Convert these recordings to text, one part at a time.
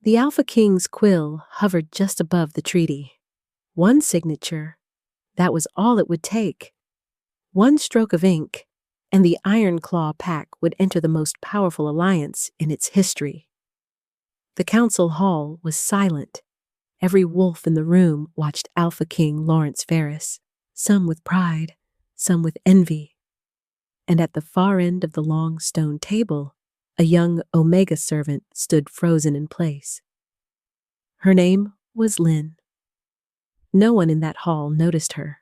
The Alpha King's quill hovered just above the treaty. One signature, that was all it would take. One stroke of ink, and the Ironclaw Pack would enter the most powerful alliance in its history. The council hall was silent. Every wolf in the room watched Alpha King Laurence Farris, some with pride, some with envy. And at the far end of the long stone table, a young Omega servant stood frozen in place. Her name was Lynne. No one in that hall noticed her.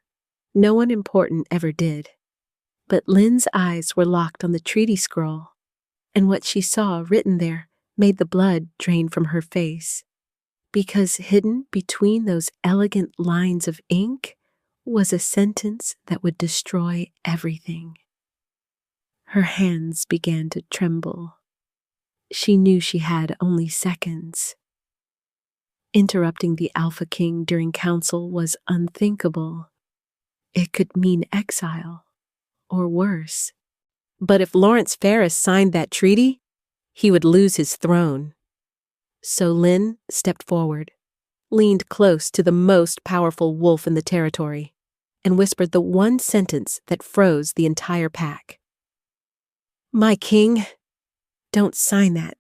No one important ever did. But Lynne's eyes were locked on the treaty scroll, and what she saw written there made the blood drain from her face, because hidden between those elegant lines of ink was a sentence that would destroy everything. Her hands began to tremble. She knew she had only seconds. Interrupting the Alpha King during council was unthinkable. It could mean exile, or worse. But if Laurence Farris signed that treaty, he would lose his throne. So Lynne stepped forward, leaned close to the most powerful wolf in the territory, and whispered the one sentence that froze the entire pack. "My king, don't sign that."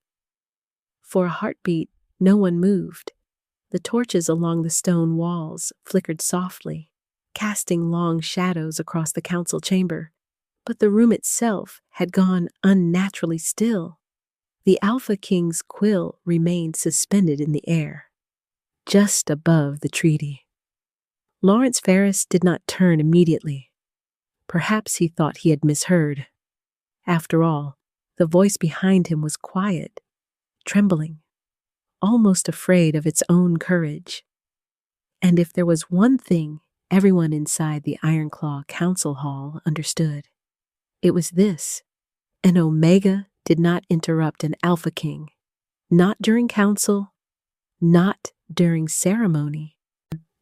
For a heartbeat, no one moved. The torches along the stone walls flickered softly, casting long shadows across the council chamber, but the room itself had gone unnaturally still. The Alpha King's quill remained suspended in the air, just above the treaty. Laurence Farris did not turn immediately. Perhaps he thought he had misheard. After all, the voice behind him was quiet, trembling, almost afraid of its own courage. And if there was one thing everyone inside the Ironclaw Council Hall understood, it was this: an Omega did not interrupt an Alpha King, not during council, not during ceremony,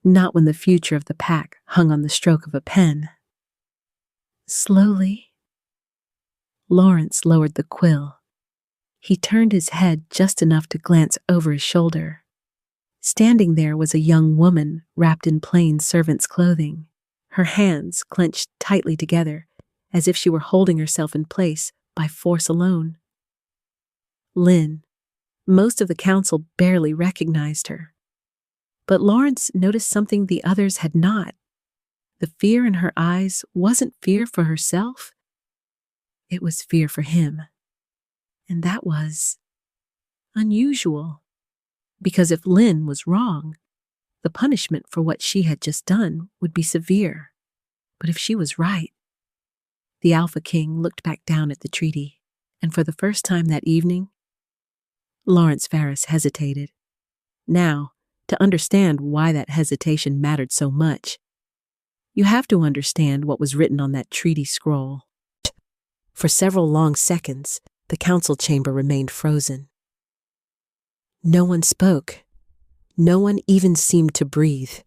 not when the future of the pack hung on the stroke of a pen. Slowly, Laurence lowered the quill. He turned his head just enough to glance over his shoulder. Standing there was a young woman wrapped in plain servant's clothing, her hands clenched tightly together, as if she were holding herself in place by force alone. Lynne. Most of the council barely recognized her. But Laurence noticed something the others had not. The fear in her eyes wasn't fear for herself. It was fear for him. And that was unusual. Because if Lynne was wrong, the punishment for what she had just done would be severe. But if she was right, the Alpha King looked back down at the treaty, and for the first time that evening, Laurence Farris hesitated. Now, to understand why that hesitation mattered so much, you have to understand what was written on that treaty scroll. For several long seconds, the council chamber remained frozen. No one spoke. No one even seemed to breathe,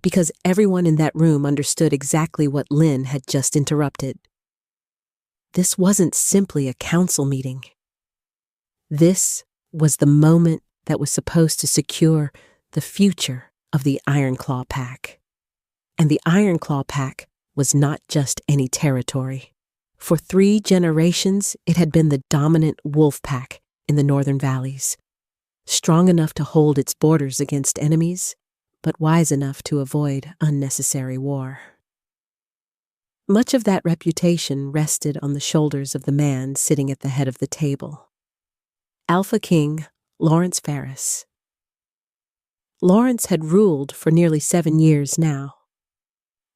because everyone in that room understood exactly what Lynne had just interrupted. This wasn't simply a council meeting. This was the moment that was supposed to secure the future of the Ironclaw Pack. And the Ironclaw Pack was not just any territory. For 3 generations, it had been the dominant wolf pack in the northern valleys, strong enough to hold its borders against enemies, but wise enough to avoid unnecessary war. Much of that reputation rested on the shoulders of the man sitting at the head of the table. Alpha King Laurence Farris. Laurence had ruled for nearly 7 years now,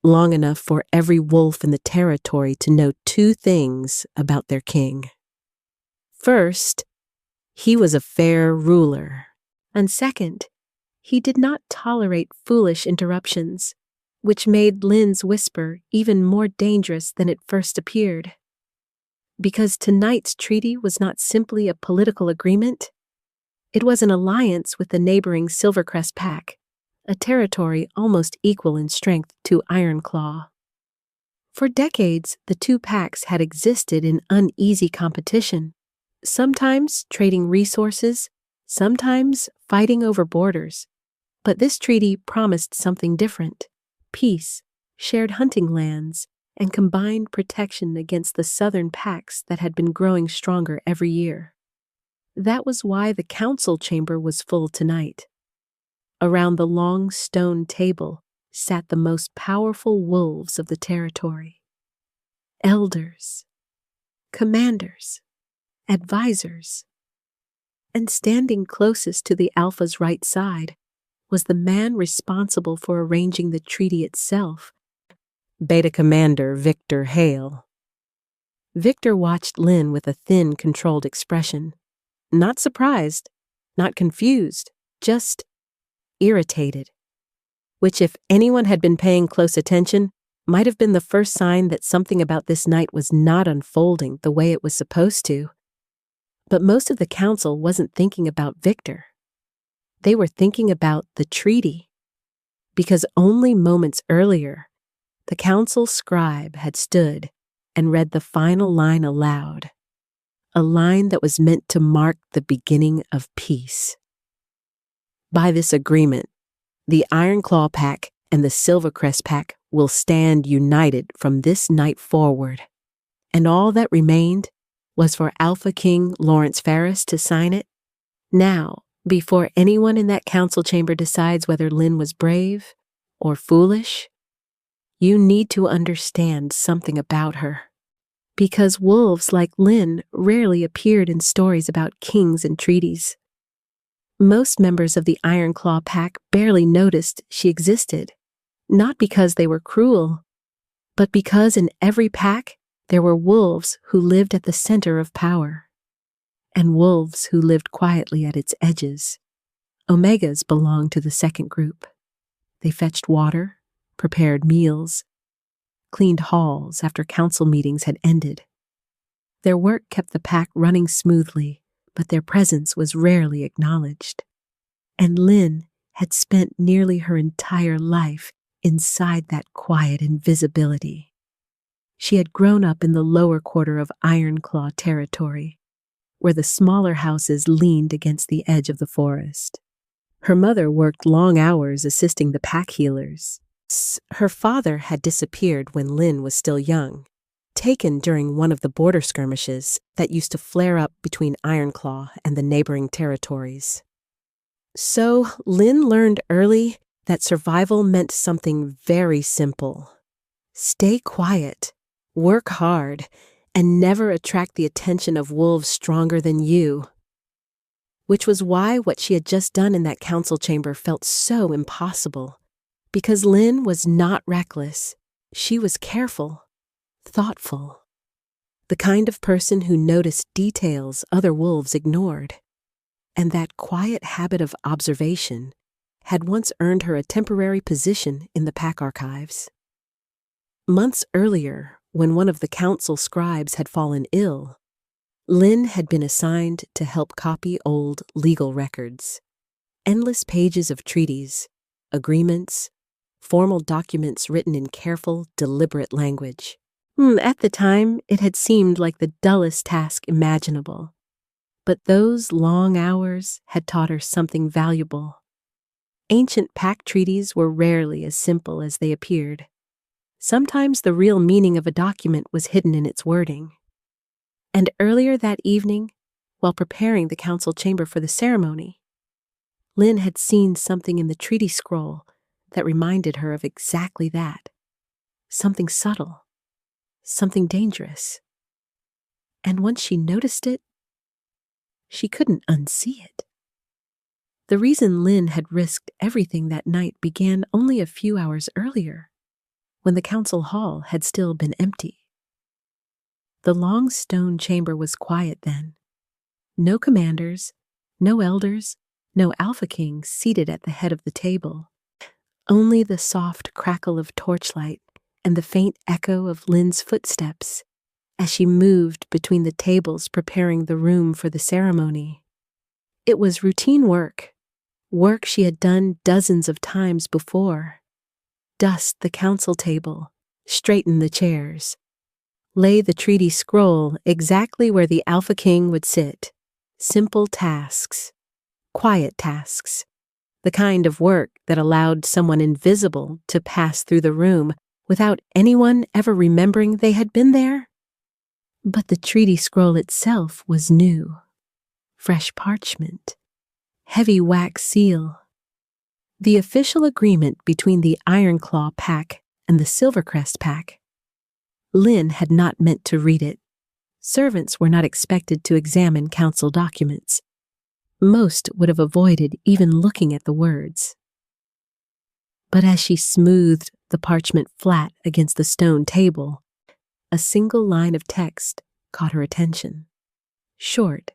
long enough for every wolf in the territory to know 2 things about their king. First, he was a fair ruler, and second, he did not tolerate foolish interruptions, which made Lynne's whisper even more dangerous than it first appeared. Because tonight's treaty was not simply a political agreement, it was an alliance with the neighboring Silvercrest Pack, a territory almost equal in strength to Ironclaw. For decades, the 2 packs had existed in uneasy competition, sometimes trading resources, sometimes fighting over borders. But this treaty promised something different: peace, shared hunting lands, and combined protection against the southern packs that had been growing stronger every year. That was why the council chamber was full tonight. Around the long stone table sat the most powerful wolves of the territory. Elders, commanders, advisors. And standing closest to the Alpha's right side was the man responsible for arranging the treaty itself, Beta Commander Victor Hale. Victor watched Lynne with a thin, controlled expression. Not surprised, not confused, just irritated. Which, if anyone had been paying close attention, might have been the first sign that something about this night was not unfolding the way it was supposed to. But most of the council wasn't thinking about Victor. They were thinking about the treaty. Because only moments earlier, the council scribe had stood and read the final line aloud, a line that was meant to mark the beginning of peace. By this agreement, the Ironclaw Pack and the Silvercrest Pack will stand united from this night forward, and all that remained was for Alpha King Laurence Farris to sign it. Now, before anyone in that council chamber decides whether Lynne was brave or foolish, you need to understand something about her. Because wolves like Lynne rarely appeared in stories about kings and treaties. Most members of the Ironclaw Pack barely noticed she existed, not because they were cruel, but because in every pack there were wolves who lived at the center of power, and wolves who lived quietly at its edges. Omegas belonged to the second group. They fetched water, prepared meals, cleaned halls after council meetings had ended. Their work kept the pack running smoothly, but their presence was rarely acknowledged. And Lynne had spent nearly her entire life inside that quiet invisibility. She had grown up in the lower quarter of Ironclaw territory, where the smaller houses leaned against the edge of the forest. Her mother worked long hours assisting the pack healers. Her father had disappeared when Lynne was still young, taken during one of the border skirmishes that used to flare up between Ironclaw and the neighboring territories. So Lynne learned early that survival meant something very simple. Stay quiet, work hard, and never attract the attention of wolves stronger than you. Which was why what she had just done in that council chamber felt so impossible. Because Lynne was not reckless. She was careful, thoughtful. The kind of person who noticed details other wolves ignored. And that quiet habit of observation had once earned her a temporary position in the pack archives. Months earlier, when one of the council scribes had fallen ill, Lynne had been assigned to help copy old legal records. Endless pages of treaties, agreements, formal documents written in careful, deliberate language. At the time, it had seemed like the dullest task imaginable. But those long hours had taught her something valuable. Ancient pack treaties were rarely as simple as they appeared. Sometimes the real meaning of a document was hidden in its wording. And earlier that evening, while preparing the council chamber for the ceremony, Lynne had seen something in the treaty scroll that reminded her of exactly that. Something subtle, something dangerous. And once she noticed it, she couldn't unsee it. The reason Lynne had risked everything that night began only a few hours earlier, when the council hall had still been empty. The long stone chamber was quiet then. No commanders, no elders, no Alpha Kings seated at the head of the table. Only the soft crackle of torchlight and the faint echo of Lynne's footsteps as she moved between the tables preparing the room for the ceremony. It was routine work she had done dozens of times before. Dust the council table, straighten the chairs, lay the treaty scroll exactly where the Alpha King would sit. Simple tasks, quiet tasks, the kind of work that allowed someone invisible to pass through the room without anyone ever remembering they had been there. But the treaty scroll itself was new. Fresh parchment, heavy wax seal. The official agreement between the Ironclaw Pack and the Silvercrest Pack. Lynne had not meant to read it. Servants were not expected to examine council documents. Most would have avoided even looking at the words. But as she smoothed the parchment flat against the stone table, a single line of text caught her attention. Short,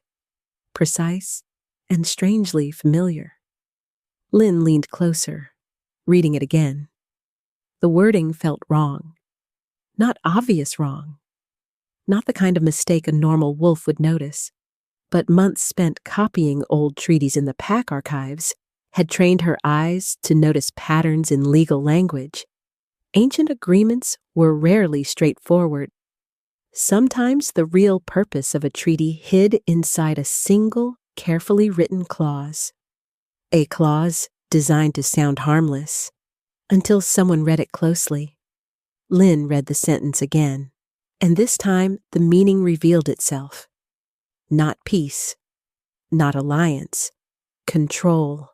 precise, and strangely familiar. Lynne leaned closer, reading it again. The wording felt wrong. Not obvious wrong. Not the kind of mistake a normal wolf would notice. But months spent copying old treaties in the pack archives had trained her eyes to notice patterns in legal language. Ancient agreements were rarely straightforward. Sometimes the real purpose of a treaty hid inside a single, carefully written clause. A clause designed to sound harmless, until someone read it closely. Lynne read the sentence again, and this time the meaning revealed itself. Not peace, not alliance, control.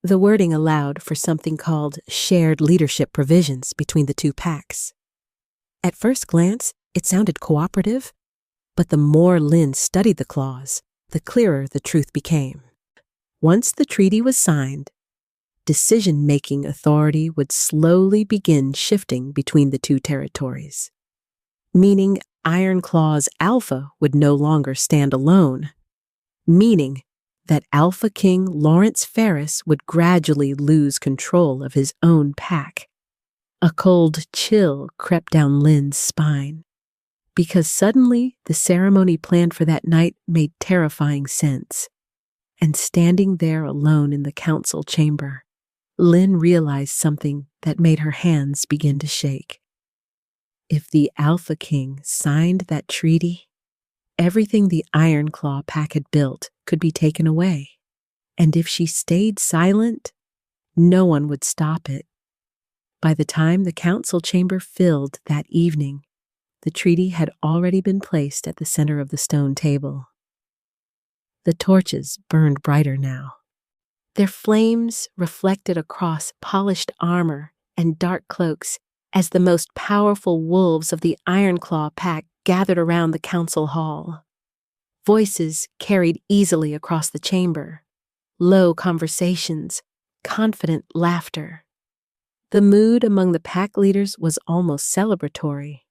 The wording allowed for something called shared leadership provisions between the two packs. At first glance, it sounded cooperative, but the more Lynne studied the clause, the clearer the truth became. Once the treaty was signed, decision-making authority would slowly begin shifting between the two territories, meaning Ironclaw's Alpha would no longer stand alone, meaning that Alpha King Laurence Farris would gradually lose control of his own pack. A cold chill crept down Lynne's spine, because suddenly the ceremony planned for that night made terrifying sense. And standing there alone in the council chamber, Lynne realized something that made her hands begin to shake. If the Alpha King signed that treaty, everything the Ironclaw Pack had built could be taken away. And if she stayed silent, no one would stop it. By the time the council chamber filled that evening, the treaty had already been placed at the center of the stone table. The torches burned brighter now. Their flames reflected across polished armor and dark cloaks as the most powerful wolves of the Ironclaw Pack gathered around the council hall. Voices carried easily across the chamber. Low conversations, confident laughter. The mood among the pack leaders was almost celebratory.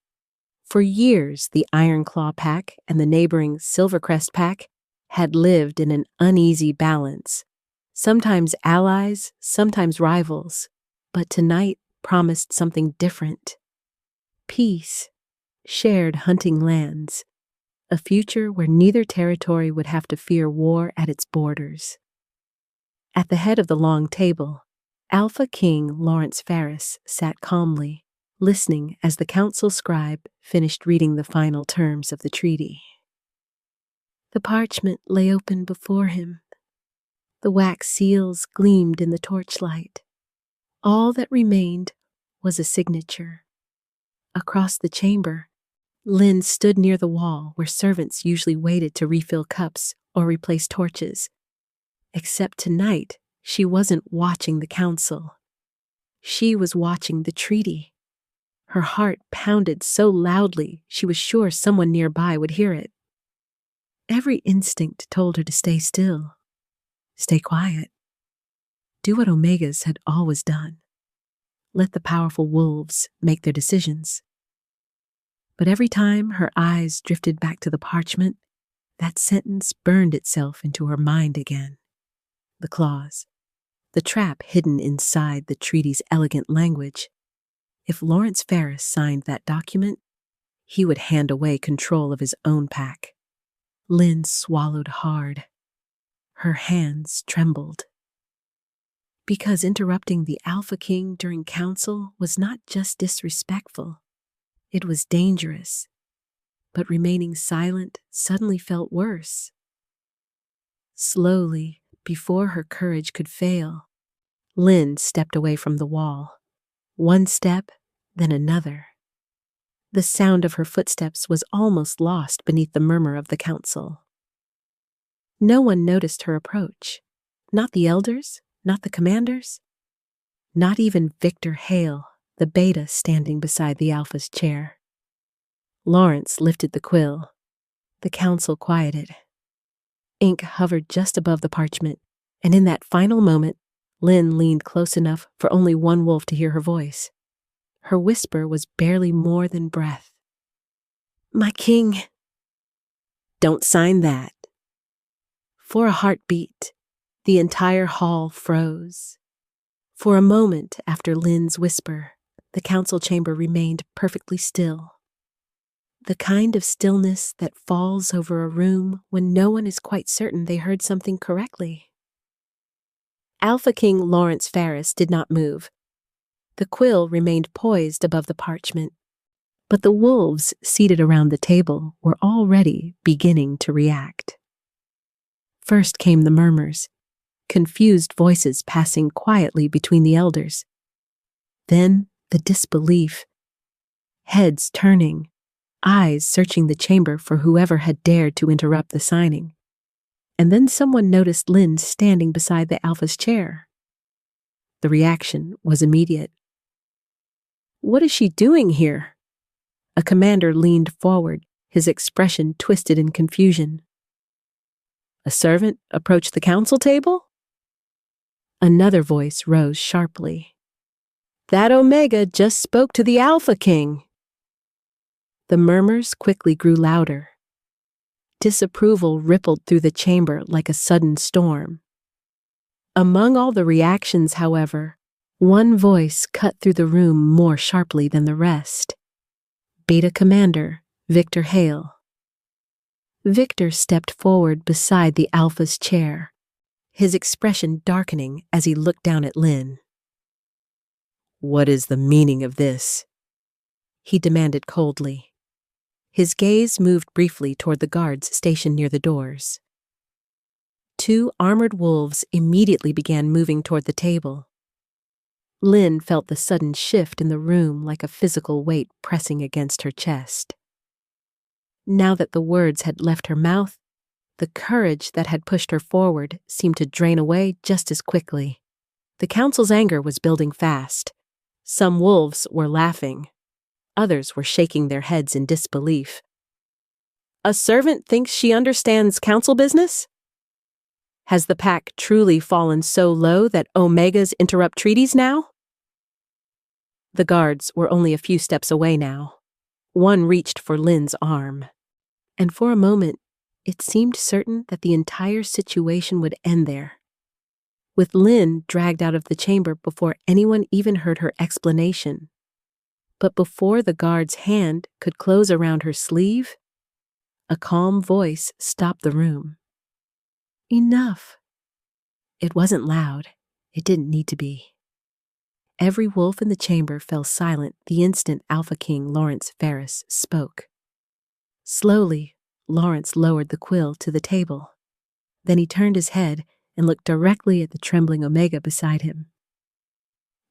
For years, the Ironclaw Pack and the neighboring Silvercrest Pack had lived in an uneasy balance, sometimes allies, sometimes rivals, but tonight promised something different. Peace, shared hunting lands, a future where neither territory would have to fear war at its borders. At the head of the long table, Alpha King Laurence Farris sat calmly, listening as the council scribe finished reading the final terms of the treaty. The parchment lay open before him. The wax seals gleamed in the torchlight. All that remained was a signature. Across the chamber, Lynne stood near the wall where servants usually waited to refill cups or replace torches. Except tonight, she wasn't watching the council. She was watching the treaty. Her heart pounded so loudly she was sure someone nearby would hear it. Every instinct told her to stay still, stay quiet, do what Omegas had always done. Let the powerful wolves make their decisions. But every time her eyes drifted back to the parchment, that sentence burned itself into her mind again. The clause, the trap hidden inside the treaty's elegant language. If Laurence Farris signed that document, he would hand away control of his own pack. Lynne swallowed hard. Her hands trembled. Because interrupting the Alpha King during council was not just disrespectful, it was dangerous. But remaining silent suddenly felt worse. Slowly, before her courage could fail, Lynne stepped away from the wall. One step, then another. The sound of her footsteps was almost lost beneath the murmur of the council. No one noticed her approach. Not the elders, not the commanders, not even Victor Hale, the beta standing beside the Alpha's chair. Laurence lifted the quill. The council quieted. Ink hovered just above the parchment, and in that final moment, Lynne leaned close enough for only one wolf to hear her voice. Her whisper was barely more than breath. "My king." "Don't sign that." For a heartbeat, the entire hall froze. For a moment after Lynne's whisper, the council chamber remained perfectly still. The kind of stillness that falls over a room when no one is quite certain they heard something correctly. Alpha King Laurence Farris did not move. The quill remained poised above the parchment, but the wolves seated around the table were already beginning to react. First came the murmurs, confused voices passing quietly between the elders. Then the disbelief, heads turning, eyes searching the chamber for whoever had dared to interrupt the signing. And then someone noticed Lynne standing beside the Alpha's chair. The reaction was immediate. "What is she doing here?" A commander leaned forward, his expression twisted in confusion. "A servant approached the council table?" Another voice rose sharply. "That Omega just spoke to the Alpha King." The murmurs quickly grew louder. Disapproval rippled through the chamber like a sudden storm. Among all the reactions, however, one voice cut through the room more sharply than the rest. Beta Commander Victor Hale. Victor stepped forward beside the Alpha's chair, his expression darkening as he looked down at Lynne. "What is the meaning of this?" he demanded coldly. His gaze moved briefly toward the guards stationed near the doors. Two armored wolves immediately began moving toward the table. Lynne felt the sudden shift in the room like a physical weight pressing against her chest. Now that the words had left her mouth, the courage that had pushed her forward seemed to drain away just as quickly. The council's anger was building fast. Some wolves were laughing. Others were shaking their heads in disbelief. "A servant thinks she understands council business? Has the pack truly fallen so low that Omegas interrupt treaties now?" The guards were only a few steps away now. One reached for Lynne's arm. And for a moment, it seemed certain that the entire situation would end there. With Lynne dragged out of the chamber before anyone even heard her explanation. But before the guard's hand could close around her sleeve, a calm voice stopped the room. "Enough." It wasn't loud. It didn't need to be. Every wolf in the chamber fell silent the instant Alpha King Laurence Farris spoke. Slowly, Laurence lowered the quill to the table. Then he turned his head and looked directly at the trembling Omega beside him.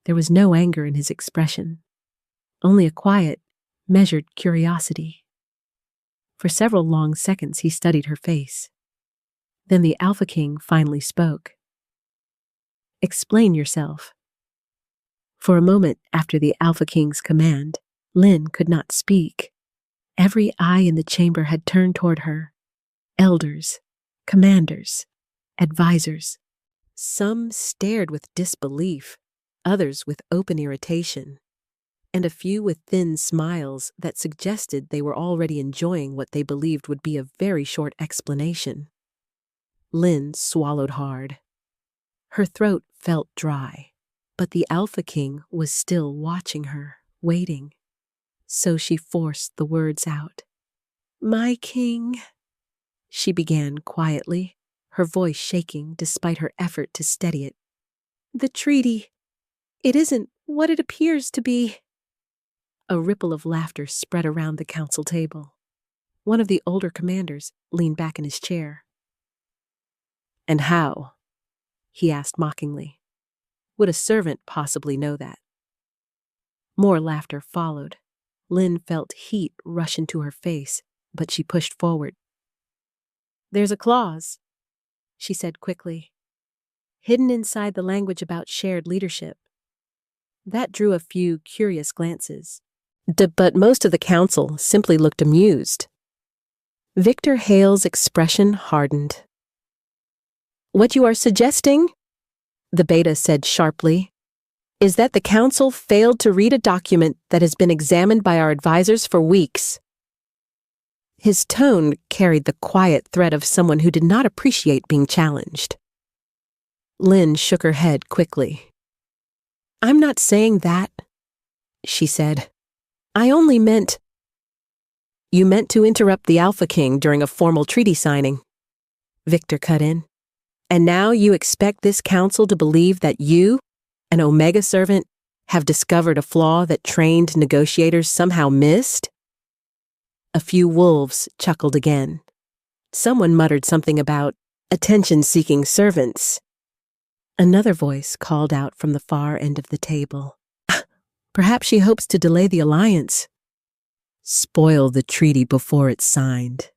There was no anger in his expression, only a quiet, measured curiosity. For several long seconds he studied her face. Then the Alpha King finally spoke. "Explain yourself." For a moment after the Alpha King's command, Lynne could not speak. Every eye in the chamber had turned toward her. Elders, commanders, advisors. Some stared with disbelief, others with open irritation, and a few with thin smiles that suggested they were already enjoying what they believed would be a very short explanation. Lynne swallowed hard. Her throat felt dry, but the Alpha King was still watching her, waiting. So she forced the words out. "My king," she began quietly, her voice shaking despite her effort to steady it. "The treaty, it isn't what it appears to be." A ripple of laughter spread around the council table. One of the older commanders leaned back in his chair. "And how?" he asked mockingly. Would a servant possibly know that? More laughter followed. Lynne felt heat rush into her face, but she pushed forward. There's a clause, she said quickly, hidden inside the language about shared leadership. That drew a few curious glances. But most of the council simply looked amused. Victor Hale's expression hardened. What you are suggesting, the beta said sharply, is that the council failed to read a document that has been examined by our advisors for weeks. His tone carried the quiet threat of someone who did not appreciate being challenged. Lynne shook her head quickly. I'm not saying that, she said. I only meant... You meant to interrupt the Alpha King during a formal treaty signing, Victor cut in. And now you expect this council to believe that you, an Omega servant, have discovered a flaw that trained negotiators somehow missed? A few wolves chuckled again. Someone muttered something about attention-seeking servants. Another voice called out from the far end of the table. Perhaps she hopes to delay the alliance. Spoil the treaty before it's signed.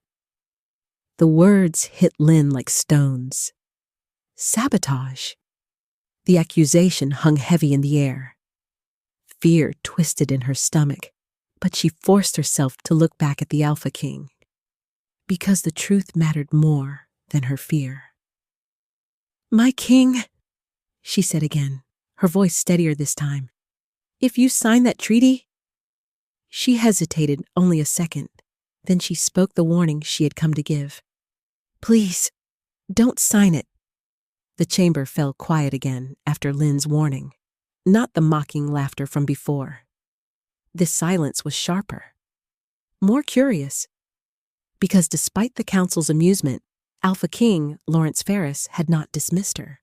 The words hit Lynne like stones. Sabotage. The accusation hung heavy in the air. Fear twisted in her stomach, but she forced herself to look back at the Alpha King, because the truth mattered more than her fear. My king, she said again, her voice steadier this time. If you sign that treaty... She hesitated only a second, then she spoke the warning she had come to give. Please, don't sign it. The chamber fell quiet again after Lynne's warning, not the mocking laughter from before. This silence was sharper, more curious, because despite the council's amusement, Alpha King Laurence Farris had not dismissed her.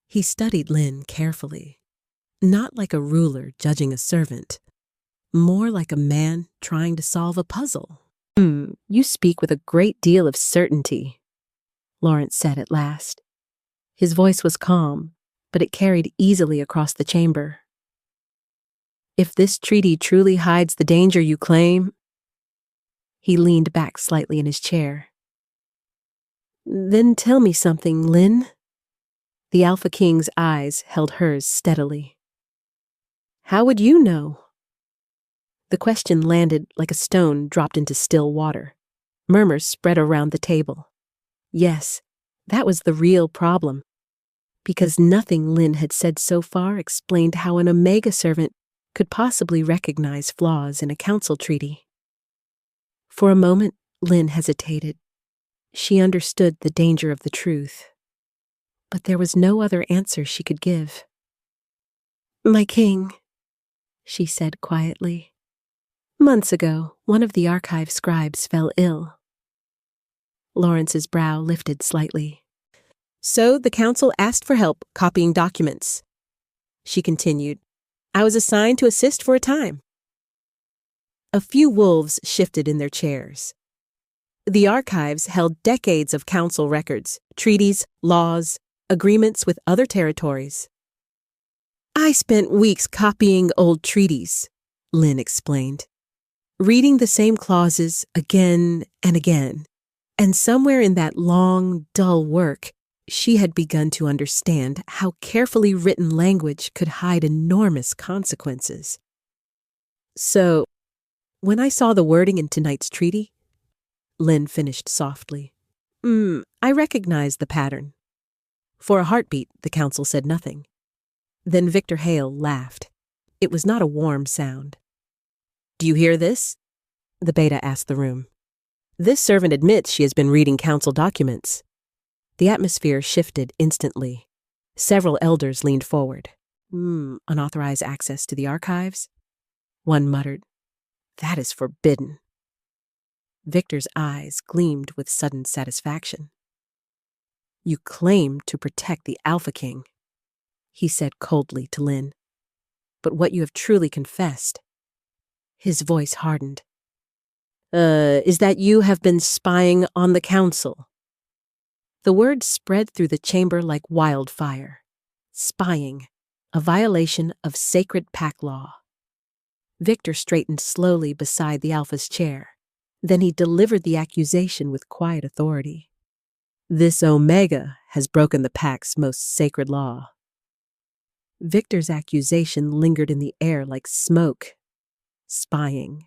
He studied Lynne carefully, not like a ruler judging a servant, more like a man trying to solve a puzzle. You speak with a great deal of certainty, Laurence said at last. His voice was calm, but it carried easily across the chamber. If this treaty truly hides the danger you claim... He leaned back slightly in his chair. Then tell me something, Lynne. The Alpha King's eyes held hers steadily. How would you know? The question landed like a stone dropped into still water. Murmurs spread around the table. Yes, that was the real problem. Because nothing Lynne had said so far explained how an Omega servant could possibly recognize flaws in a council treaty. For a moment, Lynne hesitated. She understood the danger of the truth. But there was no other answer she could give. My king, she said quietly. Months ago, one of the archive scribes fell ill. Laurence's brow lifted slightly. So the council asked for help copying documents. She continued. I was assigned to assist for a time. A few wolves shifted in their chairs. The archives held decades of council records, treaties, laws, agreements with other territories. I spent weeks copying old treaties, Lynne explained, reading the same clauses again and again. And somewhere in that long, dull work, she had begun to understand how carefully written language could hide enormous consequences. So, when I saw the wording in tonight's treaty, Lynne finished softly. I recognized the pattern. For a heartbeat, the council said nothing. Then Victor Hale laughed. It was not a warm sound. Do you hear this? The beta asked the room. This servant admits she has been reading council documents. The atmosphere shifted instantly. Several elders leaned forward. Unauthorized access to the archives? One muttered, That is forbidden. Victor's eyes gleamed with sudden satisfaction. You claim to protect the Alpha King, he said coldly to Lynne. But what you have truly confessed. His voice hardened. Is that you have been spying on the council. The word spread through the chamber like wildfire. Spying, a violation of sacred pack law. Victor straightened slowly beside the Alpha's chair. Then he delivered the accusation with quiet authority. This Omega has broken the pack's most sacred law. Victor's accusation lingered in the air like smoke. Spying.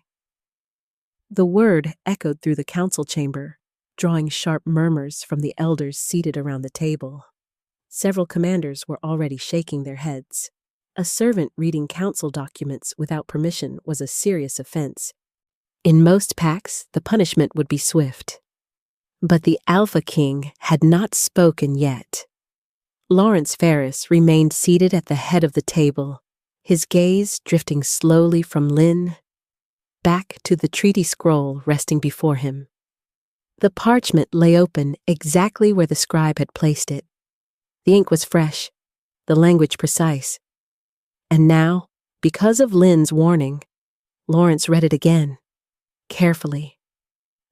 The word echoed through the council chamber, drawing sharp murmurs from the elders seated around the table. Several commanders were already shaking their heads. A servant reading council documents without permission was a serious offense. In most packs, the punishment would be swift. But the Alpha King had not spoken yet. Laurence Farris remained seated at the head of the table, his gaze drifting slowly from Lynne back to the treaty scroll resting before him. The parchment lay open exactly where the scribe had placed it. The ink was fresh, the language precise. And now, because of Lynne's warning, Laurence read it again, carefully.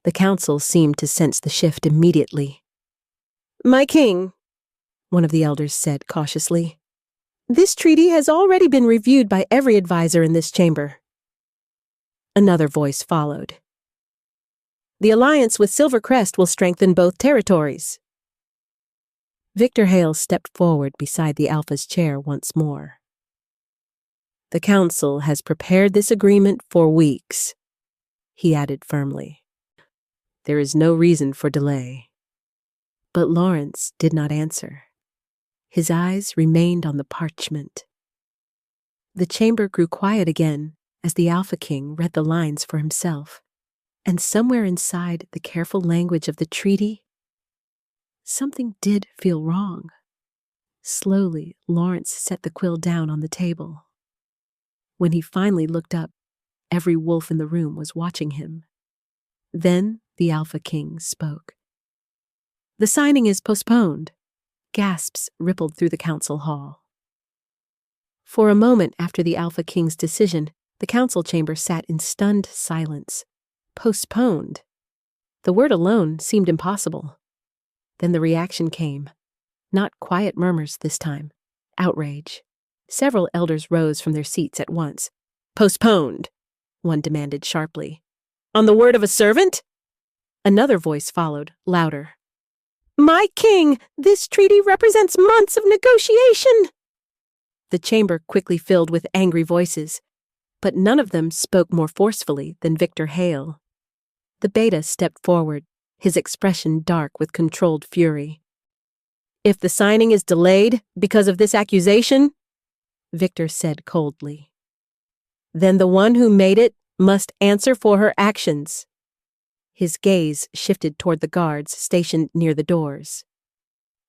The council seemed to sense the shift immediately. "My king," one of the elders said cautiously, "this treaty has already been reviewed by every advisor in this chamber." Another voice followed. "The alliance with Silvercrest will strengthen both territories." Victor Hale stepped forward beside the Alpha's chair once more. "The council has prepared this agreement for weeks," he added firmly. "There is no reason for delay." But Laurence did not answer. His eyes remained on the parchment. The chamber grew quiet again as the Alpha King read the lines for himself, and somewhere inside the careful language of the treaty, something did feel wrong. Slowly, Laurence set the quill down on the table. When he finally looked up, every wolf in the room was watching him. Then the Alpha King spoke. "The signing is postponed." Gasps rippled through the council hall. For a moment after the Alpha King's decision, the council chamber sat in stunned silence. Postponed. The word alone seemed impossible. Then the reaction came. Not quiet murmurs this time. Outrage. Several elders rose from their seats at once. "Postponed," one demanded sharply. "On the word of a servant?" Another voice followed, louder. "My king, this treaty represents months of negotiation!" The chamber quickly filled with angry voices, but none of them spoke more forcefully than Victor Hale. The beta stepped forward, his expression dark with controlled fury. "If the signing is delayed because of this accusation," Victor said coldly, "then the one who made it must answer for her actions." His gaze shifted toward the guards stationed near the doors.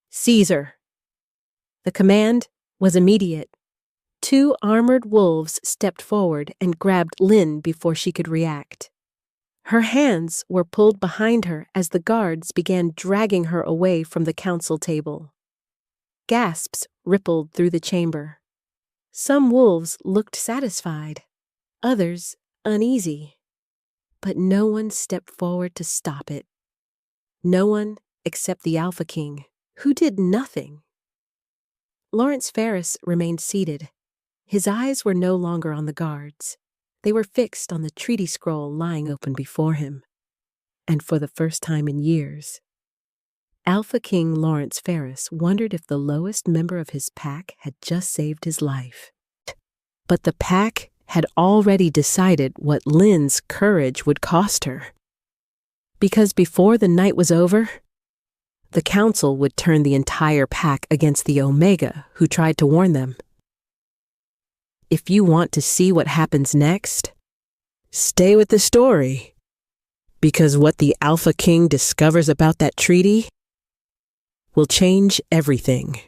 "Caesar." The command was immediate. 2 armored wolves stepped forward and grabbed Lynne before she could react. Her hands were pulled behind her as the guards began dragging her away from the council table. Gasps rippled through the chamber. Some wolves looked satisfied, others uneasy. But no one stepped forward to stop it. No one except the Alpha King, who did nothing. Laurence Farris remained seated. His eyes were no longer on the guards. They were fixed on the treaty scroll lying open before him. And for the first time in years, Alpha King Laurence Farris wondered if the lowest member of his pack had just saved his life. But the pack had already decided what Lynne's courage would cost her. Because before the night was over, the council would turn the entire pack against the Omega who tried to warn them. If you want to see what happens next, stay with the story. Because what the Alpha King discovers about that treaty will change everything.